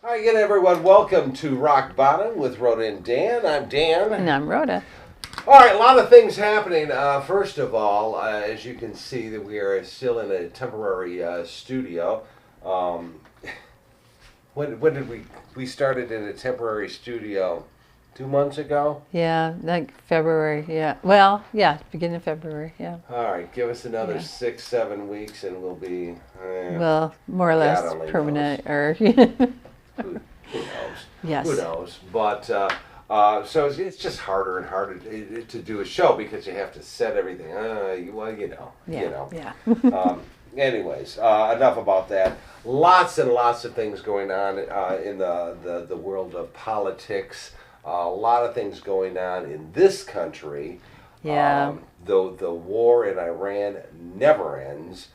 Hi again, everyone. Welcome to Rock Bottom with Rhoda and Dan. I'm Dan. And I'm Rhoda. All right, a lot of things happening. First of all, as you can see, that we are still in a temporary studio. When did we started in a temporary studio? 2 months ago? Yeah, like February, yeah. Well, yeah, beginning of February, yeah. All right, give us another 6-7 weeks and we'll be... well, more or less permanent, or... Who knows? Yes. Who knows? But so it's just harder and harder to do a show because you have to set everything. Yeah. Anyways, enough about that. Lots and lots of things going on in the world of politics. A lot of things going on in this country. Yeah. The war in Iran never ends.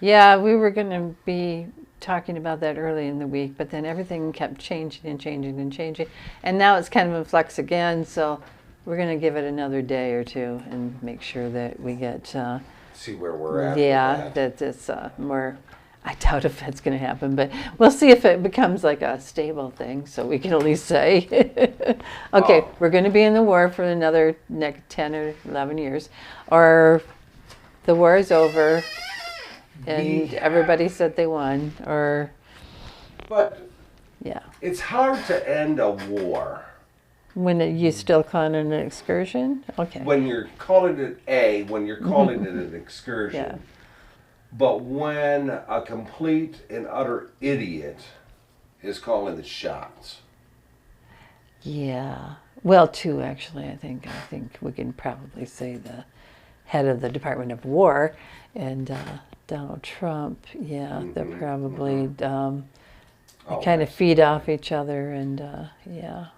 Yeah, we were going to be talking about that early in the week, but then everything kept changing and changing and changing. And now it's kind of in flux again, so we're going to give it another day or two and make sure that we get... see where we're at. Yeah, that it's more... I doubt if that's going to happen, but we'll see if it becomes like a stable thing, so we can at least say, okay, we're going to be in the war for another next 10 or 11 years, or the war is over, and everybody said they won, or... But yeah, it's hard to end a war. When you still calling it an excursion? Okay. When you're calling it when you're calling it an excursion. Yeah. But when a complete and utter idiot is calling the shots. Yeah. Well, two, actually, I think we can probably say the head of the Department of War and Donald Trump. Yeah, they're probably they kind of feed off each other, and yeah.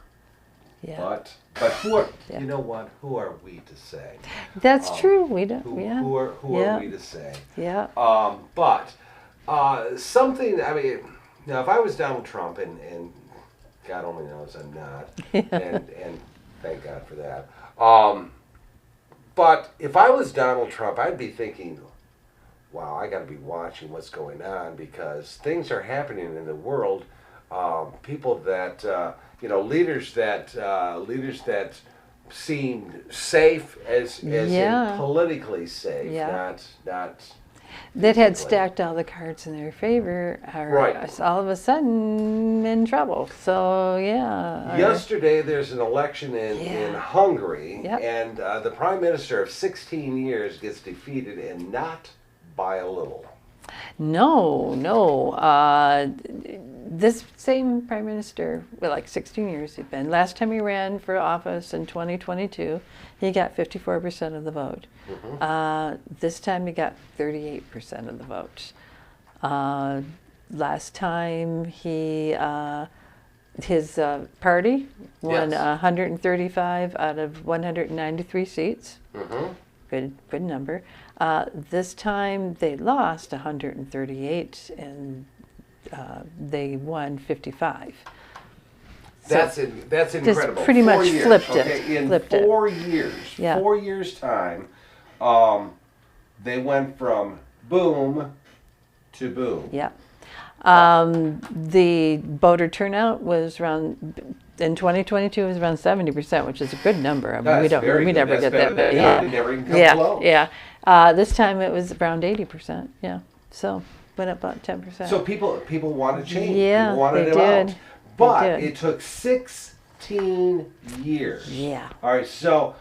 But who are you know what? Who are we to say? That's true. We don't. Who are we to say? Yeah. But something. I mean, now if I was Donald Trump, and God only knows I'm not, and thank God for that. But if I was Donald Trump, I'd be thinking, wow, I got to be watching what's going on because things are happening in the world. People that leaders that seemed safe as in politically safe, not that had stacked all the cards in their favor are all of a sudden in trouble. So yeah. Yesterday there's an election in Hungary, and the prime minister of 16 years gets defeated, and not by a little. No. This same prime minister, well, like 16 years he'd been. Last time he ran for office in 2022, he got 54% of the vote. This time he got 38% of the vote. Last time his party won 135 out of 193 seats. Good number. This time they lost 138 and they won 55. That's incredible. Just pretty much flipped it. Okay, in flipped 4 it. years, Yeah. 4 years time, they went from boom to boom. Yeah. The voter turnout was around, in 2022 it was around 70%, which is a good number. I mean, we never get that. But never even come close. Yeah. This time it was around 80%. Yeah. So went up about 10%. So people wanted change. Yeah, people wanted they him did. out. But They did. it took 16 years. Yeah. All right. So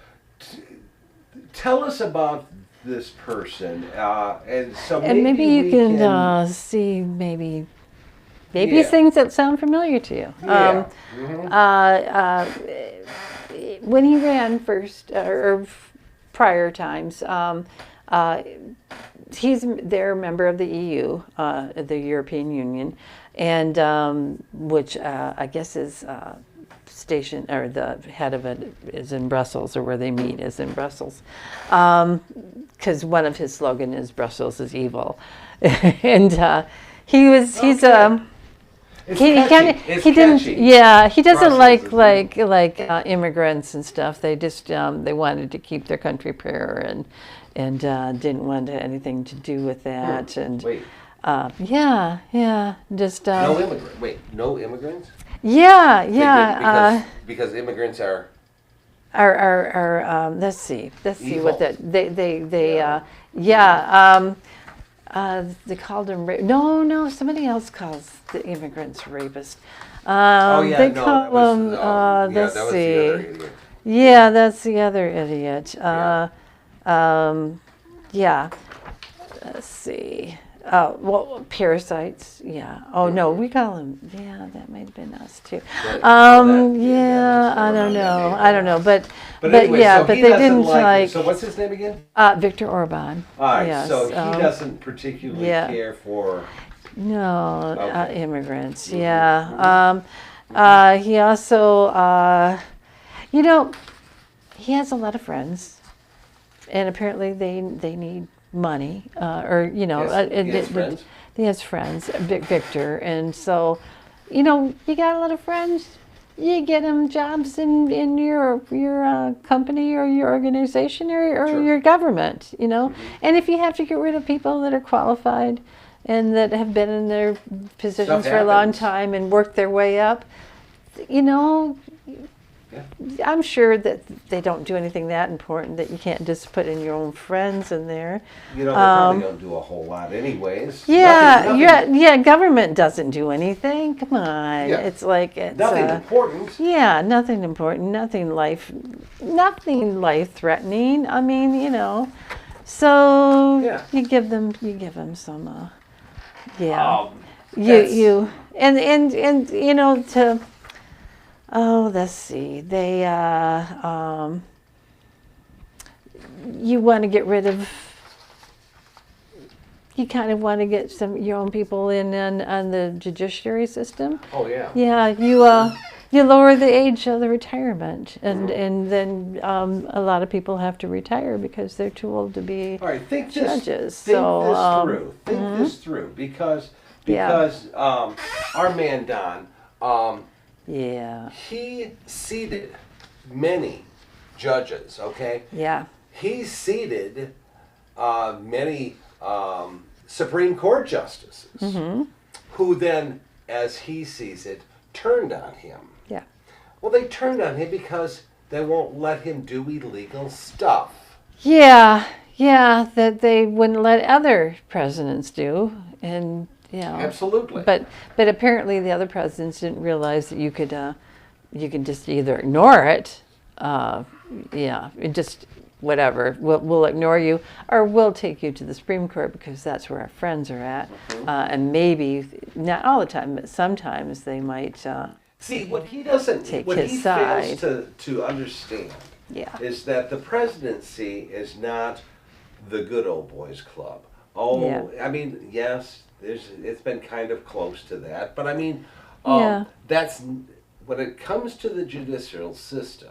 tell us about this person, and so maybe you can see maybe things that sound familiar to you. When he ran first, or prior times, they're a member of the EU, the European Union, and which I guess is station, or the head of it is in Brussels, or where they meet is in Brussels, because one of his slogan is "Brussels is evil," and he's he doesn't like immigrants and stuff. They just they wanted to keep their country pure and didn't want anything to do with that. And Yeah. Just No immigrant. Wait, no immigrants? yeah. Because immigrants are Let's see evil. what that they called them no, somebody else calls the immigrants rapists. Oh yeah, They no, call that was them yeah, let's that was see, the other idiot. yeah, that's the other idiot. Yeah. Yeah, let's see. Well, parasites. Yeah. Oh no, we call them. Yeah, that might have been us too. I don't know. I don't know, but anyway, yeah, so but he they doesn't didn't like. So what's his name again? Viktor Orbán. All right. Yes, So he doesn't particularly care for. No, Okay. immigrants. Yeah. He also, he has a lot of friends, and apparently they need money, or He has friends? he has friends, Victor, and so, you got a lot of friends. You get them jobs in your company or your organization or Sure. your government, And if you have to get rid of people that are qualified and that have been in their positions Stuff for a long happens. time and worked their way up, Yeah. I'm sure that they don't do anything that important that you can't just put in your own friends in there. They probably don't do a whole lot, anyways. Yeah, Nothing, government doesn't do anything. Come on. Yeah. It's like it's nothing important. yeah, nothing important, nothing life threatening. I mean, So Yeah. you give them some yeah. That's- You and to let's see. They you want to get rid of. You kind of want to get your own people in on the judiciary system. Oh yeah. Yeah, you lower the age of the retirement, and then a lot of people have to retire because they're too old to be All right. Think judges. this So Think this through because Yeah. our man Don. yeah, He seated many judges, okay? yeah, He seated many Supreme Court justices who then, as he sees it, turned on him. yeah, Well, they turned on him because they won't let him do illegal stuff. yeah. That they wouldn't let other presidents do, and Absolutely. But apparently the other presidents didn't realize that you could just either ignore it, just whatever. We'll ignore you, or we'll take you to the Supreme Court because that's where our friends are at, and maybe not all the time, but sometimes they might. See, what he doesn't, Take what his he side. fails to understand is that the presidency is not the good old boys club. Oh, Yeah. I mean, yes, it's been kind of close to that, but I mean, Yeah. that's when it comes to the judicial system.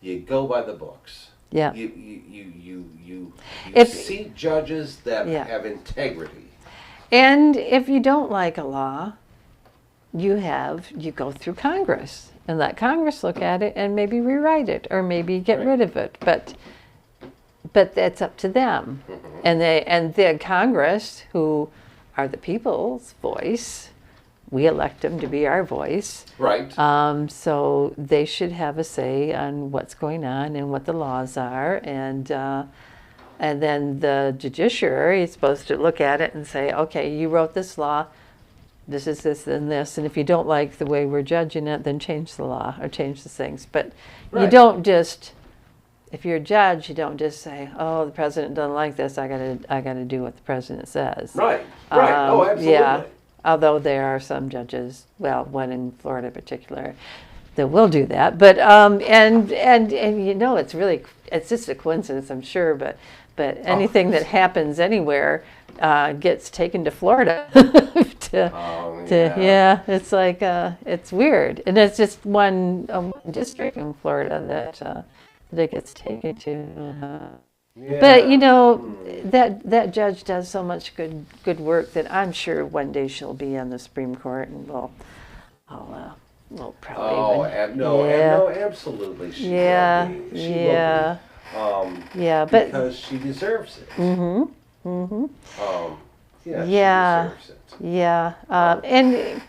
You go by the books. Yeah. You If- seat judges that Yeah. have integrity. And if you don't like a law, you go through Congress and let Congress look at it and maybe rewrite it or maybe get Right. rid of it. But that's up to them. And the Congress, who are the people's voice, we elect them to be our voice. Right. So they should have a say on what's going on and what the laws are, and then the judiciary is supposed to look at it and say, okay, you wrote this law, this is this and this, and if you don't like the way we're judging it, then change the law or change the things. But you Right. don't just, if you're a judge, you don't just say, oh, the president doesn't like this, I gotta do what the president says. Right. Right. Oh, absolutely. Yeah. Although there are some judges, well, one in Florida in particular, that will do that. But and it's just a coincidence, I'm sure. But anything that happens anywhere gets taken to Florida. It's like it's weird, and it's just one district in Florida that it gets taken to. Yeah. But that judge does so much good work that I'm sure one day she'll be on the Supreme Court, and we'll probably Absolutely. She Yeah, will be. She yeah. will be. But Because she deserves it. Yeah. Yeah. She deserves it. Yeah. And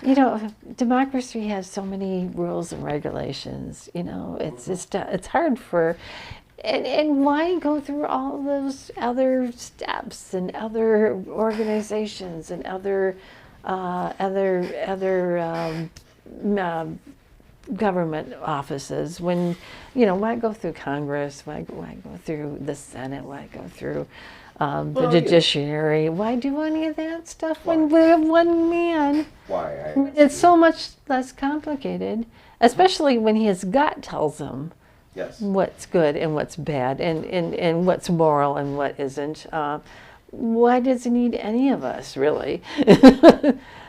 you know, democracy has so many rules and regulations. You know, it's hard for. And why go through all those other steps and other organizations and other government offices when, you know, why go through Congress? Why go through the Senate? Why go through the Judiciary? Why do any of that stuff when we have one man? Why? It's so much less complicated, especially when his gut tells him. Yes. What's good and what's bad and what's moral and what isn't. Why does he need any of us, really?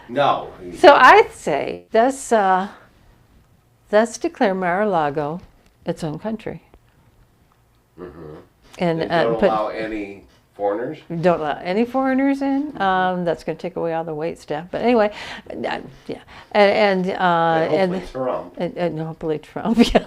No. So I'd say let's declare Mar-a-Lago its own country. Mm-hmm. And don't allow any foreigners? Don't allow any foreigners in. That's going to take away all the wait staff. But anyway, yeah. And hopefully Trump. And hopefully Trump, yeah.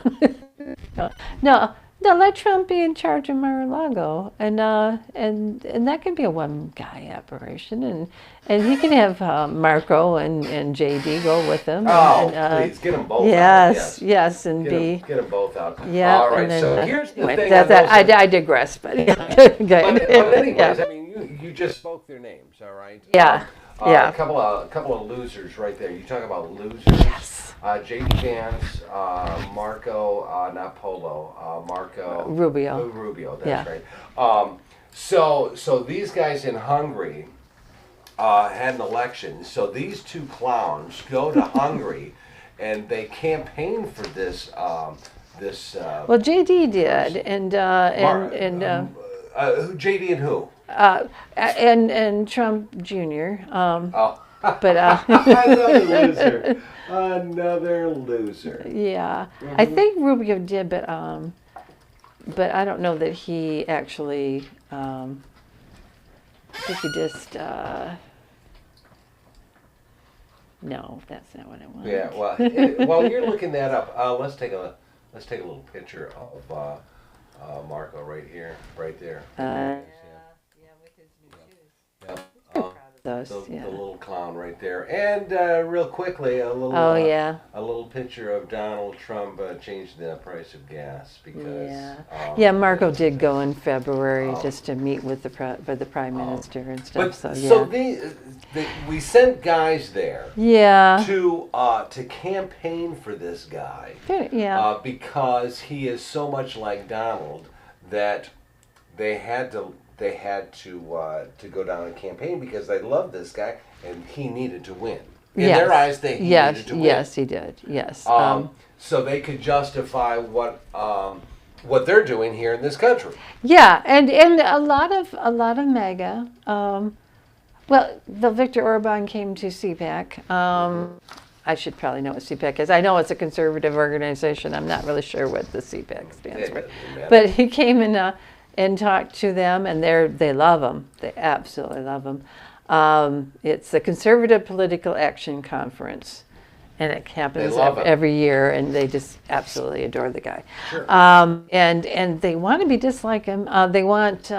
No, let Trump be in charge of Mar-a-Lago, and that can be a one-guy operation, and he can have Marco and JD go with him. Please get them both. Yes, and get them both out. Yeah. All right. So here's the thing. I digress, but But anyways, I mean, you just spoke their names, all right? Yeah. A couple of losers right there. You talk about losers. Yes. J.D. Vance, Marco, not Polo, Marco Rubio. Rubio, that's right. So these guys in Hungary had an election. So these two clowns go to Hungary, and they campaign for this. Well, J.D. did, and J.D. and who? And Trump Jr. But another loser. Yeah, I think Rubio did, but I don't know that he actually. I think he just. No, that's not what I want. Yeah, well, while you're looking that up, let's take a little picture of Marco right here, right there. Yeah, with his new shoes. Yep. Those, the little clown right there, and real quickly a little a little picture of Donald Trump changing the price of gas because Marco did go in February just to meet with the prime minister and stuff. We sent guys there to campaign for this guy because he is so much like Donald that they had to go down and campaign because they loved this guy and he needed to win. In their eyes, he needed to win. Yes, he did. Yes. So they could justify what they're doing here in this country. Yeah, and a lot of MAGA. Well, the Viktor Orbán came to CPAC. I should probably know what CPAC is. I know it's a conservative organization. I'm not really sure what the CPAC stands for. But he came in. And talk to them, and they love him. They absolutely love him. It's the Conservative Political Action Conference, and it happens every year, and they just absolutely adore the guy. Sure. And they want to be just like him. They want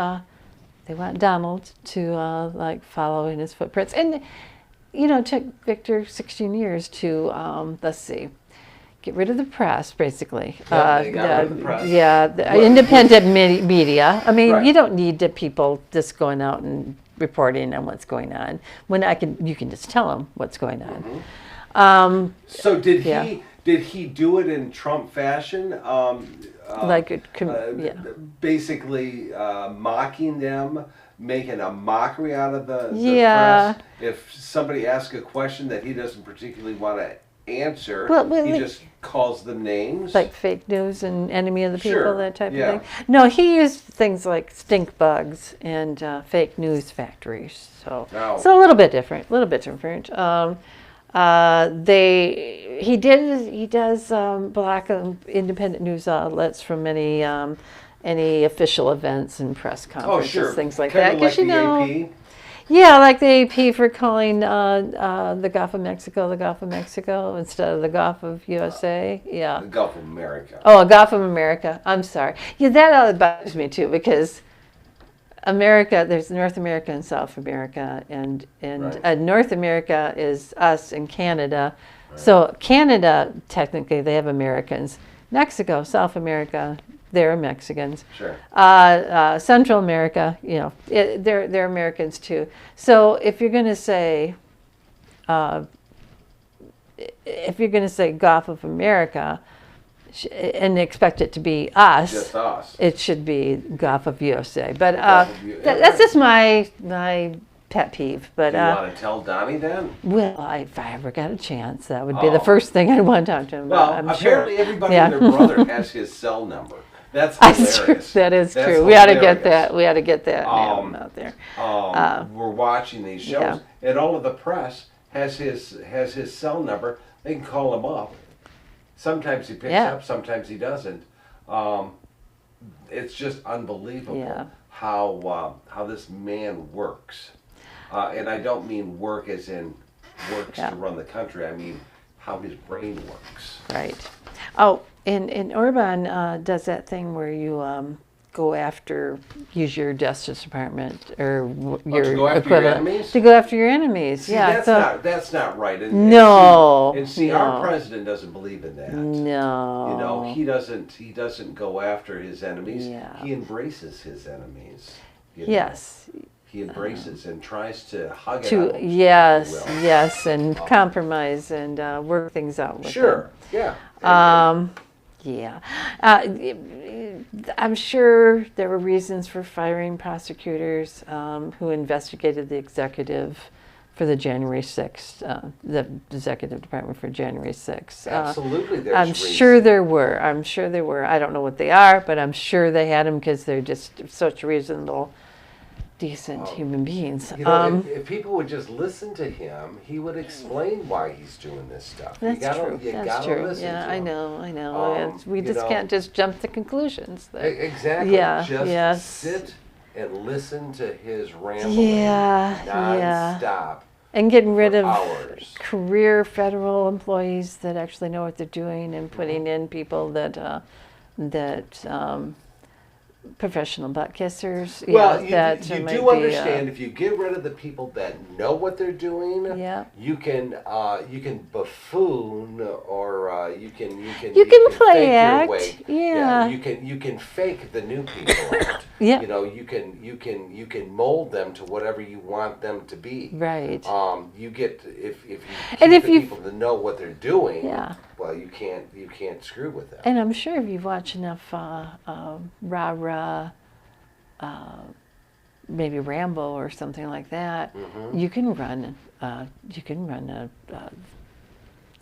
Donald to follow in his footprints. And it took Viktor 16 years to get rid of the press, basically. They got rid of the press. The independent media. I mean, you don't need the people just going out and reporting on what's going on. You can just tell them what's going on. Mm-hmm. So did he do it in Trump fashion? Basically mocking them, making a mockery out of the press. If somebody asks a question that he doesn't particularly want to answer, he just calls them names. Like fake news and enemy of the people, that type of thing. No, he used things like stink bugs and fake news factories. So it's a little bit different. He does block independent news outlets from any official events and press conferences, things like that. Like the AP? Yeah, like the AP for calling the Gulf of Mexico instead of the Gulf of USA. Yeah. The Gulf of America. Oh, Gulf of America. I'm sorry. Yeah, that bothers me too because America, there's North America and South America, and Right. North America is us and Canada. Right. So Canada, technically, they have Americans. Mexico, South America, they're Mexicans. Sure. Central America, they're Americans too. So if you're going to say, Gulf of America, and expect it to be us, Just us. it should be Gulf of USA. But Right. that's just my pet peeve. But Do you want to tell Donnie then? well, if I ever got a chance, that would be the first thing I'd want to talk to him Well, about. I'm apparently sure. everybody Yeah. and their brother has his cell number. That's That's true. hilarious. That is That's true. We ought to get hilarious. that. We ought to get that name out there. We're watching these shows, yeah. and all of the press has his cell number. They can call him up. Sometimes he picks Yeah. up, sometimes he doesn't. It's just unbelievable Yeah. how this man works. And I don't mean work as in works Yeah. to run the country. I mean how his brain works. Right. Oh, and Orbán does that thing where you go after, use your Justice Department or your to go after your equivalent enemies? to go after your enemies. See, yeah. that's not right. And No, see, no. our president doesn't believe in that. No. You know, he doesn't go after his enemies. Yeah. He embraces his enemies. you know. Yes. He embraces and tries to hug it out. Yes, if you will. yes, and compromise and work things out with Sure. Yeah. them. Yeah. I'm sure there were reasons for firing prosecutors who investigated the executive for the January 6th, the executive department for January 6th. Absolutely, there's I'm sure there were. I'm sure there were. I don't know what they are, but I'm sure they had them because they're just such reasonable, decent human beings. You know, if people would just listen to him, he would explain why he's doing this stuff. That's true. You That's gotta true. listen Yeah, to I him. know. We you just know, can't just jump to conclusions. Exactly. Yeah, Just yes. sit and listen to his rambling Yeah, nonstop. And getting rid of hours. career federal employees that actually know what they're doing, and putting in people that professional butt kissers. Well, yeah, you might do be, understand if you get rid of the people that know what they're doing, Yeah. you can buffoon or you can play fake act. your way. Yeah. You can fake the new people out. Yeah. You know, you can mold them to whatever you want them to be. Right. You get if you keep And if the you- people to know what they're doing. Yeah. Well, you can't screw with them. And I'm sure if you've watched enough rah-rah, maybe Rambo or something like that, you can run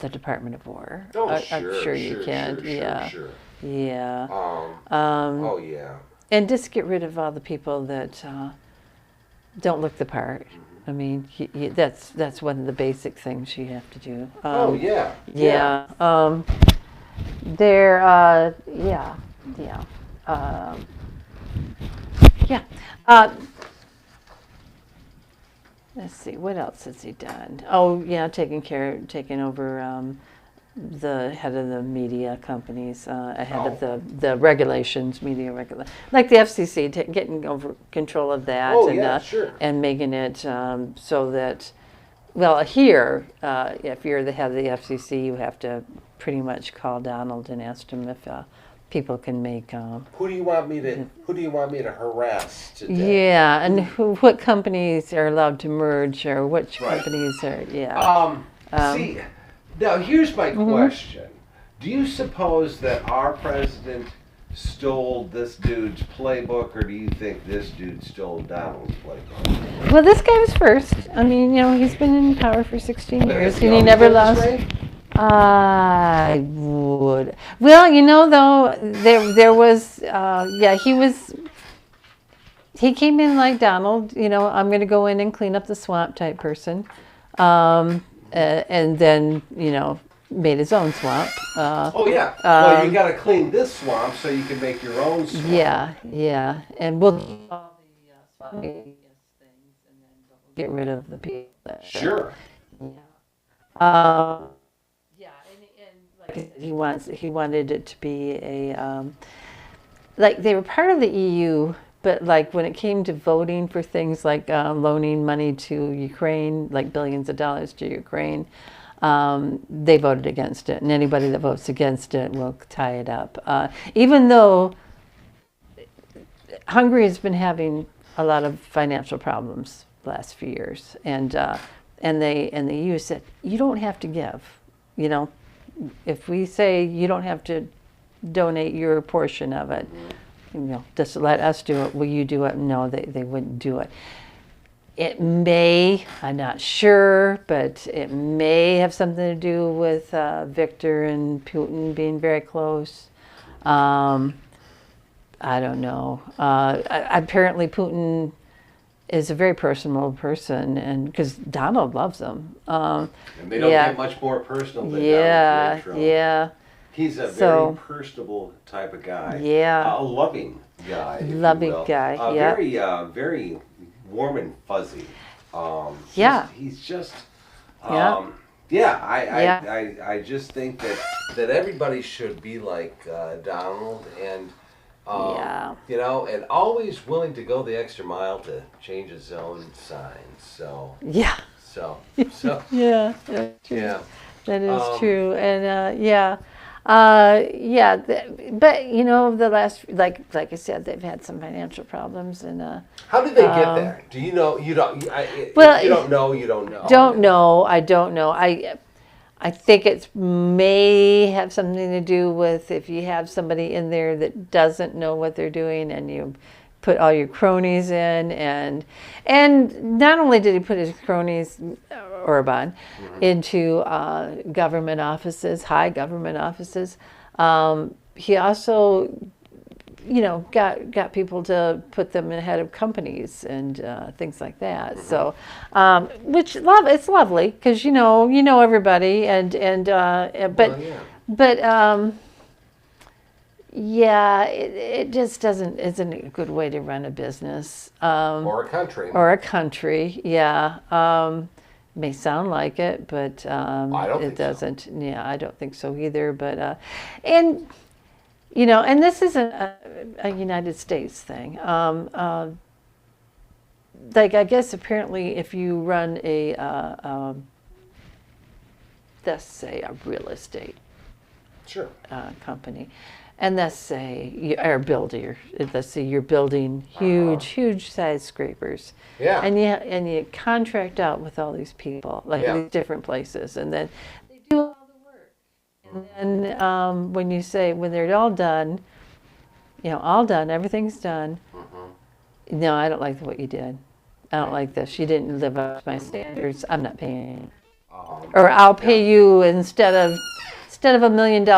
the Department of War. Oh, I'm sure you can. Yeah. Yeah. Oh yeah. And just get rid of all the people that don't look the part. I mean, that's one of the basic things you have to do. Oh yeah. Yeah. There. Yeah. Yeah. Yeah. Let's see. What else has he done? Oh, yeah, taking over the head of the media companies, ahead of the regulations, media regulations, like the FCC, getting over control of that, Oh, and yeah, sure. and making it so that, well, here, if you're the head of the FCC, you have to pretty much call Donald and ask him if people can make. Who do you want me to harass today? Yeah, and what companies are allowed to merge, or which Right. companies are. Yeah. See, now here's my question: do you suppose that our president stole this dude's playbook, or do you think this dude stole Donald's playbook? Well, this guy was first. I mean, he's been in power for 16 But years, has he and he always never been this lost. way? I would. Well, though, there was, he came in like Donald, I'm going to go in and clean up the swamp type person. And then, made his own swamp. Oh yeah. Well, you got to clean this swamp so you can make your own swamp. Yeah. And we'll do all the swamp things, and then we'll get rid of the people. Sure. And like he wanted it to be a like they were part of the EU but like when it came to voting for things like loaning money to Ukraine, like billions of dollars to Ukraine, they voted against it. And anybody that votes against it will tie it up. Even though Hungary has been having a lot of financial problems the last few years, and the EU said, you don't have to give. You know, if we say you don't have to donate your portion of it, you know, just let us do it. Will you do it? No, they wouldn't do it. It may, I'm not sure, but it may have something to do with Viktor and Putin being very close. I don't know. Apparently Putin is a very personal person, and because Donald loves him. And they don't get much more personal than Donald Trump. Yeah. He's a very personable type of guy. Yeah. A loving guy. Loving guy. Yeah. Very warm and fuzzy. He's just. I just think that everybody should be like Donald, and you know, and always willing to go the extra mile to change his own signs. So yeah. So yeah. Yeah. That is true, and but you know, the last, like I said, they've had some financial problems, and how did they get there? Do you know? You don't. Well, if you don't know. You don't know. Don't know. I don't know. I think it may have something to do with if you have somebody in there that doesn't know what they're doing, and you put all your cronies in, and not only did he put his cronies, Orbán, into government offices, high government offices, he also, you know, got people to put them in head of companies and things like that. So, it's lovely because you know everybody, it just isn't a good way to run a business. Or a country. May sound like it, but it doesn't. So. Yeah, I don't think so either. But and you know, and this isn't a United States thing. Like I guess apparently, if you run let's say a real estate company. And let's say you're building huge skyscrapers. Yeah. And you contract out with all these people, like these different places, and then they do all the work. And then when they're all done, everything's done. No, I don't like what you did. I don't like this. You didn't live up to my standards. I'm not paying. Or I'll pay you instead of $1 million,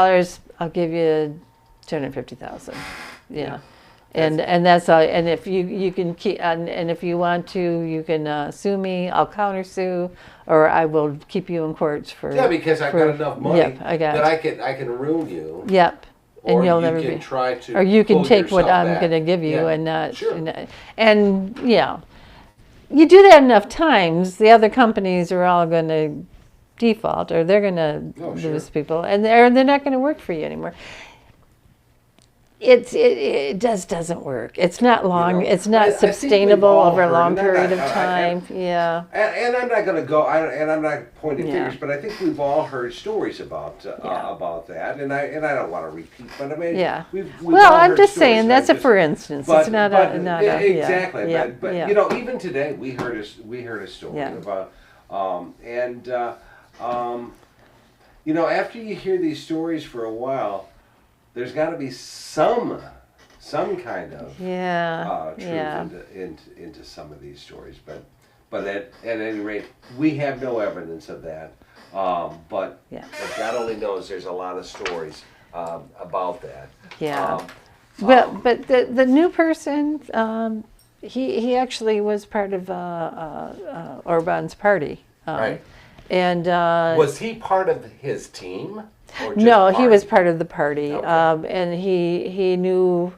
I'll give you $250,000. Yeah. And that's all. And if you can keep, and if you want to, you can sue me. I'll countersue, or I will keep you in courts for. Yeah, because I've got enough money that I can ruin you. Yep. And or you'll you never can be. Try to. Or you can take what I'm back. going to give you, and not. Sure. And yeah, you do that enough times, the other companies are all going to default, or they're going to lose people, and they're not going to work for you anymore. It just doesn't work. It's not long. It's not sustainable over a long period of time. And I'm not going to go. And I'm not pointing fingers, but I think we've all heard stories about that. And I don't want to repeat, but I mean, we've well, all I'm heard just stories, saying that's a for instance. It's not exactly. a But you know, even today we heard a story about you know, after you hear these stories for a while, there's got to be some kind of truth into some of these stories, but at any rate, we have no evidence of that. But God only knows there's a lot of stories about that. But the new person, he actually was part of Orbán's party. Right. And was he part of his team? No, he was part of the party, Okay. and he knew,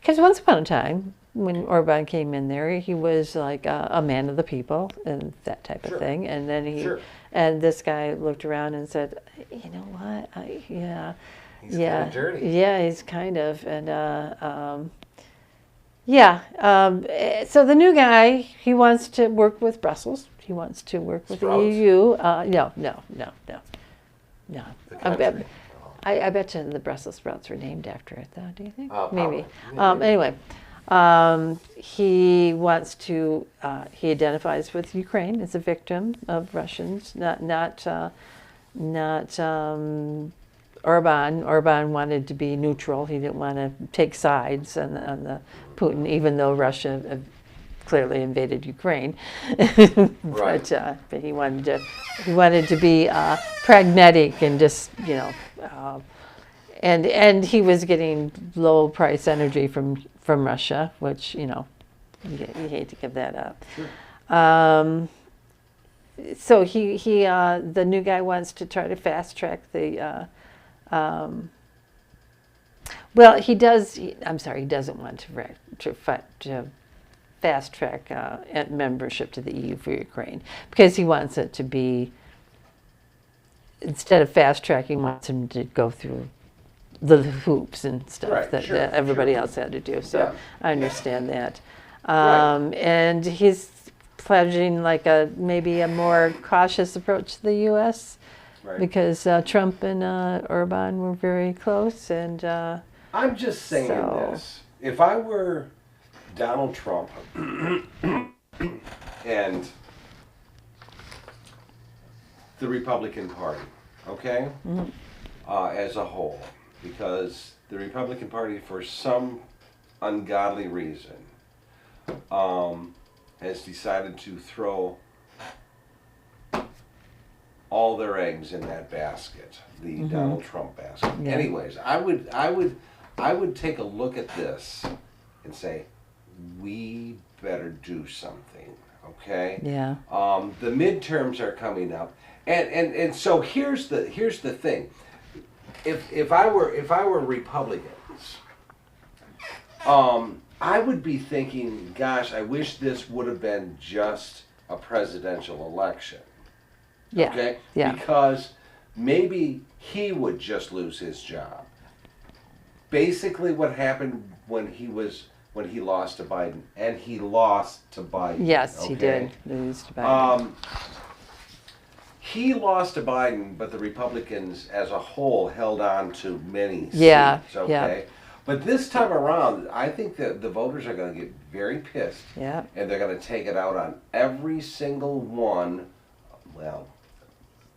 because once upon a time, when Orbán came in there, he was like a man of the people and that type of thing. And then and this guy looked around and said, you know what, he's kind of dirty. Yeah, he's kind of, Yeah. So the new guy, he wants to work with Brussels. He wants to work with the Sprouts? EU. No. The I bet, country. I bet you the Brussels sprouts were named after it, though. Do you think? Probably. Maybe. Maybe. Anyway, he wants to. He identifies with Ukraine as a victim of Russians, not Orbán. Orbán wanted to be neutral. He didn't want to take sides on the Putin, even though Russia clearly invaded Ukraine. Right. But he wanted to be pragmatic and just and he was getting low price energy from Russia, which you hate to give that up. Sure. So the new guy wants to try to fast track the. Well, he does. I'm sorry, he doesn't want to fast track membership to the EU for Ukraine because he wants it to be, instead of fast tracking, wants him to go through the hoops and stuff Right, that everybody sure. else had to do. So Yeah. I understand that. Right. And he's pledging like maybe a more cautious approach to the U.S. Right. because Trump and Orbán were very close, and I'm just saying So- this. If I were Donald Trump and the Republican Party, okay, as a whole, because the Republican Party, for some ungodly reason, has decided to throw all their eggs in that basket, the Donald Trump basket. Yeah. Anyways, I would take a look at this and say, we better do something, okay? yeah, The midterms are coming up, and so here's the thing. If I were Republicans, I would be thinking, gosh, I wish this would have been just a presidential election. yeah, Okay? yeah. Because maybe he would just lose his job. Basically what happened when he lost to Biden, and he lost to Biden. Yes, he okay? did lose to Biden. He lost to Biden, but the Republicans as a whole held on to many Yeah, seats, okay? But this time around, I think that the voters are going to get very pissed. Yeah. And they're going to take it out on every single one. Well,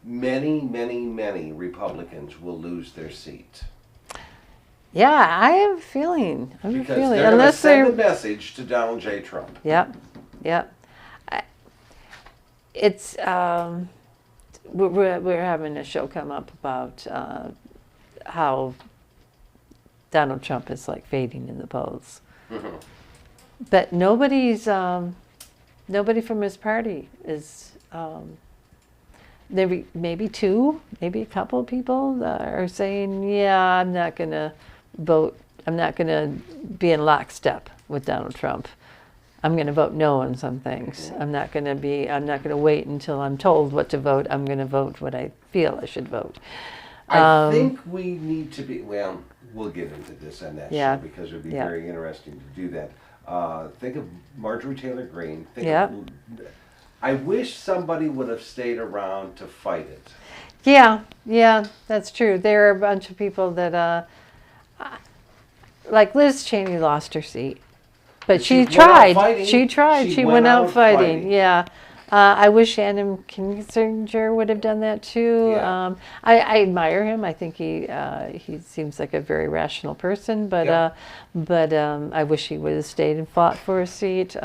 many Republicans will lose their seat. Yeah, I have a feeling. Because they're going to Unless send they're. a message to Donald J. Trump. Yep, yep. It's we're having a show come up about how Donald Trump is like fading in the polls, but nobody from his party is. Maybe two, maybe a couple of people are saying, "Yeah, I'm not gonna vote. I'm not gonna be in lockstep with Donald Trump. I'm going to vote no on some things. I'm not going to wait until I'm told what to vote. I'm going to vote what I feel I should vote." I think we need to be, well, we'll get into this on that Yeah. show because it would be Yeah. very interesting to do that. Think of Marjorie Taylor Greene. Yeah. I wish somebody would have stayed around to fight it. Yeah, that's true. There are a bunch of people that, like Liz Cheney lost her seat, but she went out tried. fighting. She tried. She went out fighting. Yeah. I wish Shannon Kinzinger would have done that too. Yeah. I admire him. I think he seems like a very rational person, but I wish he would have stayed and fought for a seat.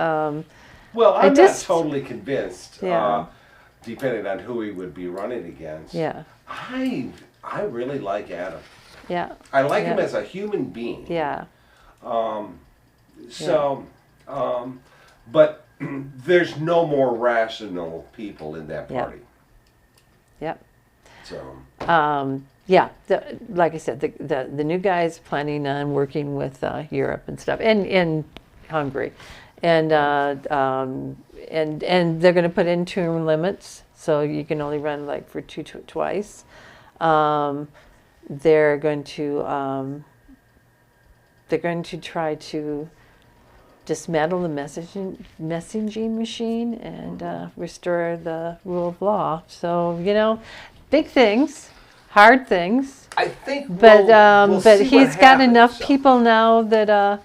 Well, I'm not totally convinced, Yeah. depending on who he would be running against. Yeah. I really like Adam. Yeah. I like him Yeah. as a human being. Yeah. But there's no more rational people in that Yeah. party. Yep. So Yeah, like I said, the new guy is planning on working with Europe and stuff, and in Hungary, and they're going to put in term limits, so you can only run like for twice. They're going to try to dismantle the messaging machine and restore the rule of law. So, you know, big things, hard things. I think But we'll but see he's what got happens, enough so. people now that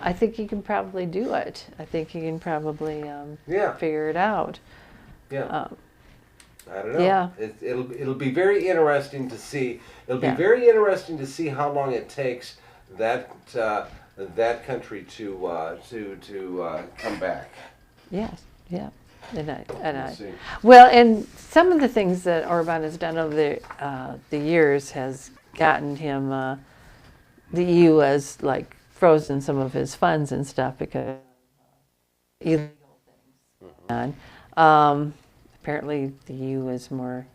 I think he can probably do it. I think he can probably Yeah. figure it out. Yeah. I don't know. Yeah. It'll be very interesting to see. It'll be Yeah. very interesting to see how long it takes that country to come back. Yes, yeah. We'll see. Well, and some of the things that Orbán has done over the years has gotten him, the EU has like frozen some of his funds and stuff because illegal things. And apparently the EU is more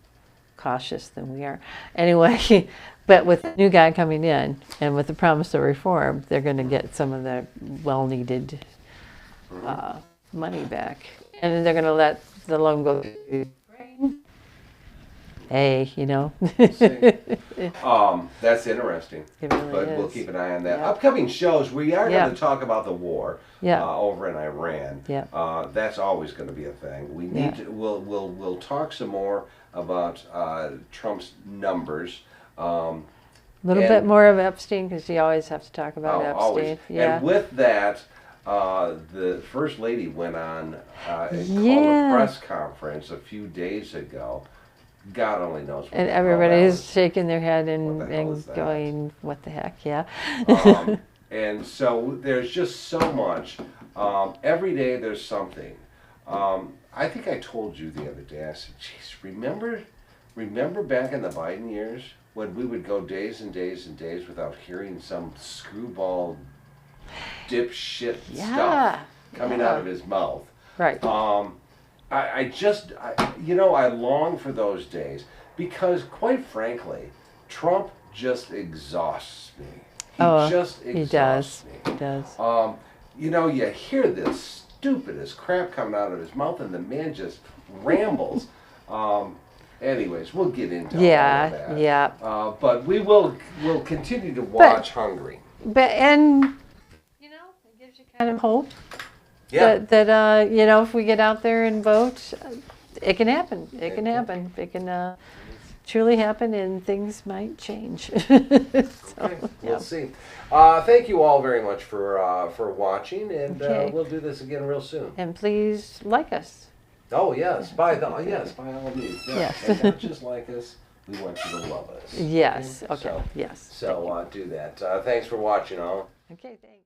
cautious than we are. Anyway, but with the new guy coming in and with the promise of reform, they're going to get some of the well-needed money back. And then they're going to let the loan go to Ukraine. Hey, you know. That's interesting. It really But we'll is. keep an eye on that. Yeah. Upcoming shows, we are Yeah. going to talk about the war Yeah. over in Iran. Yeah. That's always going to be a thing. We need Yeah. to. We'll talk some more about Trump's numbers. A little bit more of Epstein because you always have to talk about Epstein. Always. Yeah. And with that, the First Lady went on and called Yeah. a press conference a few days ago. God only knows what And the hell that everybody's was. shaking their head What the hell is and that? going, what the heck, yeah. And so there's just so much. Every day there's something. I think I told you the other day, I said, geez, remember back in the Biden years when we would go days and days and days without hearing some screwball dipshit stuff coming out of his mouth. Right. I long for those days because, quite frankly, Trump just exhausts me. He does. me. He does. You hear this stupidest crap coming out of his mouth, and the man just rambles. Anyways, we'll get into all of that. Yeah. But we'll continue to watch Hungary. And you know, it gives you kind of hope. Yeah. That you know, if we get out there and vote, it can happen. It can happen. It can truly happen, and things might change. Okay, we'll see. Thank you all very much for watching, and we'll do this again real soon. And please like us. Oh yes, by all means. Yeah. Yes. And not just like us, we want you to love us. Yes. Okay. So, Yes. So do that. Thanks for watching, all. Okay. Thanks.